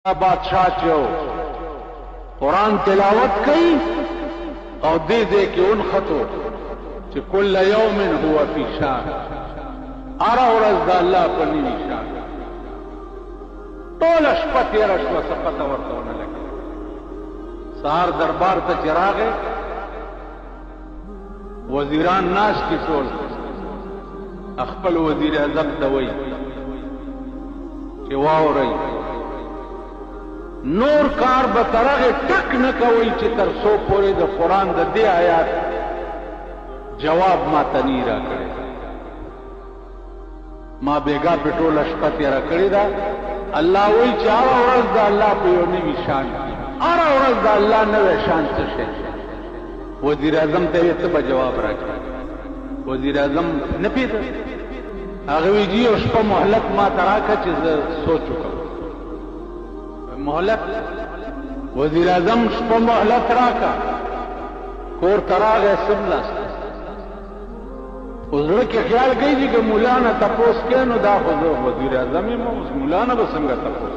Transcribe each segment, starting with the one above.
बादशाह चो कुरान तिलावत कई और दे दे के उन खतो कि कुल्ल यौमिन हुआ फी शान आरा औरज दा अल्लाह पर निशान टोल अशपत या रशवा सपत वर्तों लगे सार दरबार तक चिरागे वजीरान नाश की सोल अखपल वजीर अजम दवई कि वाह रही नूर कार बतरगे टक न कोई चितर सो पूरे द कुरान द दे आयात जवाब मा तनीरा करे मां बेगा पेट्रोल अशपत या करे दा अल्लाह वही चारा औरत दा अल्लाह पे योनी निशान आरा औरत दा अल्लाह नवे शान से वजीर आजम ते तब जवाब रखा वजीर आजम न पीता अगवी जी उस पर मोहलत मा तरा का चीज सो चुका मोहलत वजीर आजम पर मोहलत राका कोर तरा गए सिमला उजड़ के ख्याल गई जी कि मुलाना तपोस के नो दा वजीर आजम ही उस मुलाना बसंगा तपोस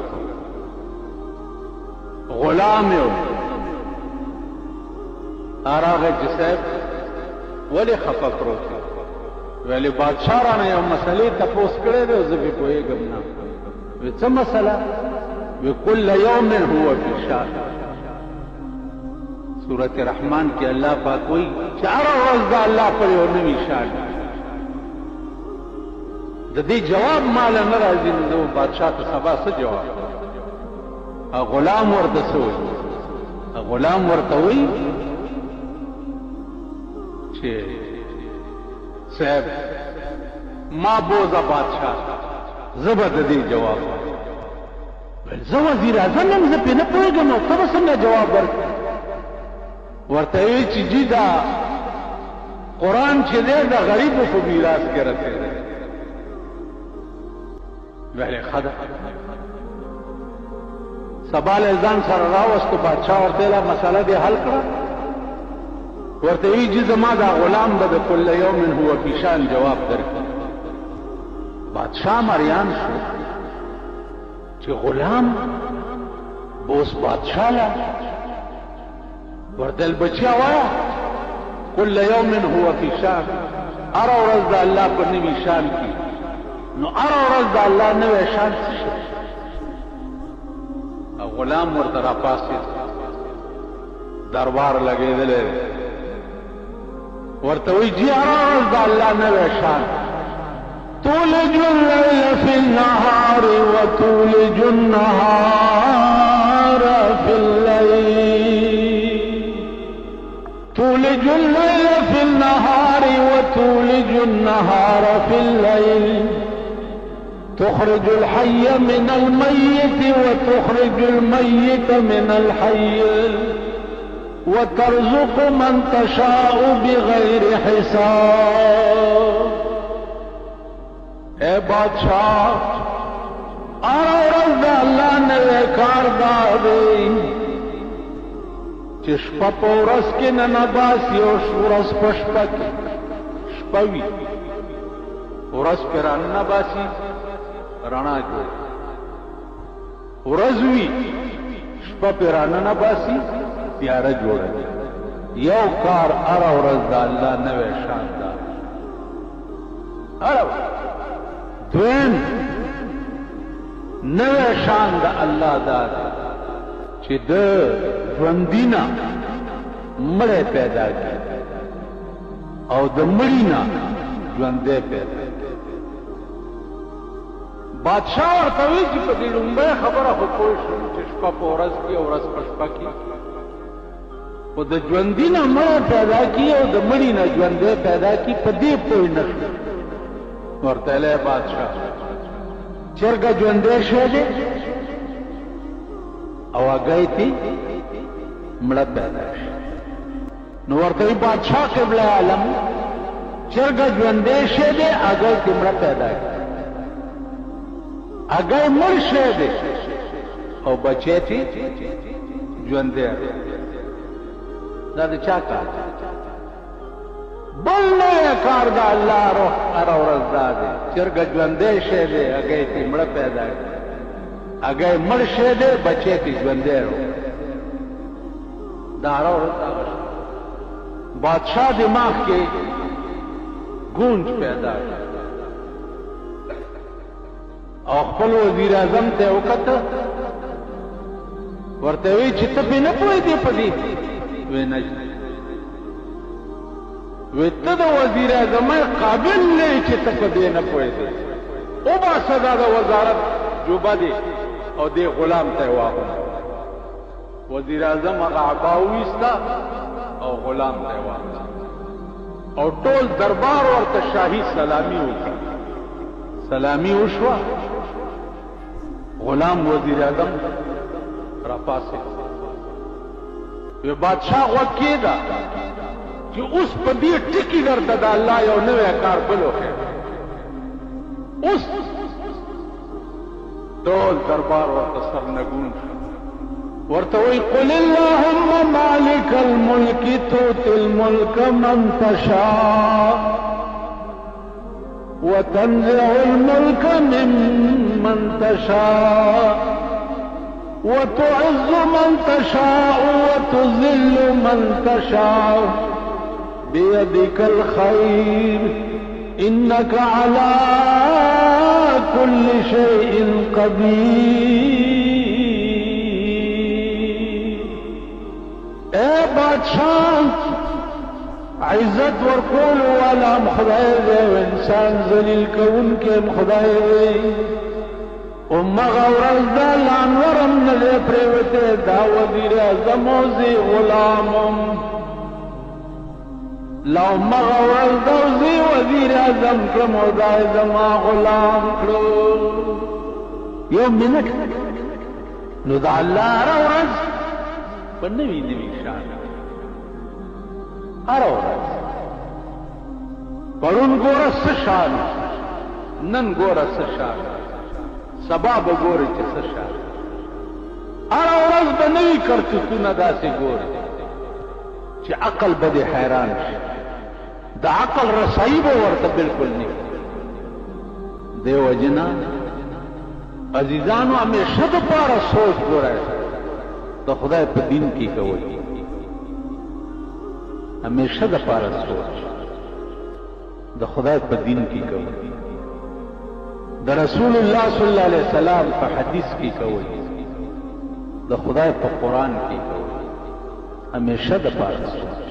गुलाम आरा गए जिसे वले खपा करो वेले बादशाह राना या मसले तपोस करे दे उसे कोई गमना वे सब मसला वे कुल्ल यौमिन हुआ फी शान सूरत रहमान के अल्लाह पाक कोई चारों रोज अल्लाह पर योनी शान जदी जवाब माल न राजी न बादशाह तो सबा से जवाब गुलाम वर्द से गुलाम वर्द हुई साहब मां बोजा बादशाह जबरदस्ती जवाब जो वजीर आजम हम पे न पोएगम तब संग जवाब वर्ते जी दा कुरान छे दे दा गरीब को मीरास के रखे वहले खदा सवाल एजान सर रावस को बादशाह और तेरा मसला दे हल करा वर्ते जी जमा दा गुलाम बद कुल्ल यौमिन हुआ फी शान जवाब दर बादशाह मरियान कि गुलाम बोस बादशाह ला वर्दल बचिया वाया कुल्ल यौमिन हुआ फी शान अरा औरज दा अल्लाह पर नवी शान की नो अरा औरज दा अल्लाह नवे शान गुलाम वर्तरा पास दरबार लगे दिले वर्तवी जी अरा औरज दा अल्लाह नवे शान तुलज الليل في النهار وتولج النهار في الليل تولج الليل في النهار وتولج النهار في الليل تخرج الحي من الميت وتخرج الميت من الحي وترزق من تشاء بغير حساب ए बादशाह औरत अल्लाह ने कार दे चिष्प पौरस के नबासी और सूरस पष्पक स्पवी उरस पर अन्नबासी रणा जो उरजवी स्प पर अन्नबासी प्यारा जोड़ यो कार अरा उरज अल्लाह नवे शानदार अरे द्वेन नवे शान दा अल्लाह दाद चे द ज्वंदीना मड़े पैदा की और द मड़ीना ज्वंदे पैदा बादशाह और तवी की पति लुम्बे खबर हो कोई चिष्पा पोरस की और रस पष्पा की वो द ज्वंदीना मड़े पैदा की और द मड़ीना ज्वंदे पैदा की पदे कोई नशो और तले बादशाह चरगा जो अंदेश है जे अवा गई थी मड़ा पैदाश नवर्तवी बादशाह के बले आलम चरगा जो अंदेश है जे अगई थी मड़ा पैदाश अगई मुर्श है दे और बचे थी जो अंदेर दादा चाका बल्ले कार दा अल्लाह रोह अरा औरत दे चिरग ज्वंदेश दे अगे थी मड़ पैदा اگر مړ شه دې بچی کې ژوندی رو دارا ورته بادشاہ دماغ کې گونج پیدا او خپل وزیر اعظم ته وکړه ورته وی چې ته به نه پوهېدې په دې وی نه وی ته د وزیر اعظم قابل نه چې ته په دې نه پوهېدې او باسه دا د وزارت جوبه دی او دې غلام ته واغله وزیر اعظم هغه عبا وویسته او غلام ته واغله او ټول دربار ورته شاهي سلامي وکړه سلامي وشوه غلام وزیر اعظم راپاسه وی بادشاہ غوږ کېږده چې اوس په دې ټکي درته د الله یو نوی کار بل وښیم اوس ټول دربار ورته سرنګون شو ورته وی قل اللهم مالک الملک تؤتي الملك من تشاء وتنزع الملك ممن تشاء وتعز من تشاء وتذل من تشاء بيدك الخير إنك على كل شيء قدير اے بادشاہ عزت ورکول والا خدای دے و انسان ذلیل کون کے خدای دے امغا ورز دا لانورم نلے پریوتے دا وزیر اعظم زی غلامم لا امغا ورز دا زی وزیر اعظم کم و دا زما غلام کرو یو منک نو دا اللہ را ورز پر نوی نوی شان ارا ورز پرون گورا سشان نن گورا سشان سبا بگوری چه سشان ارا ورز بنوی کرتوتونا دا سی گوری چه عقل بدی حیران شی دا عقل رسائی بورتا بالکل نہیں دیو جنا عزیزانو ہمیشہ دا پارا سوچ گو رہے دا خدای پا دین کی کوئی ہمیشہ دا پارا سوچ دا خدای پا دین کی کوئی دا رسول اللہ صلی اللہ علیہ وسلم پا حدیث کی کوئی دا خدای پا قرآن کی کوئی ہمیشہ دا پارا سوچ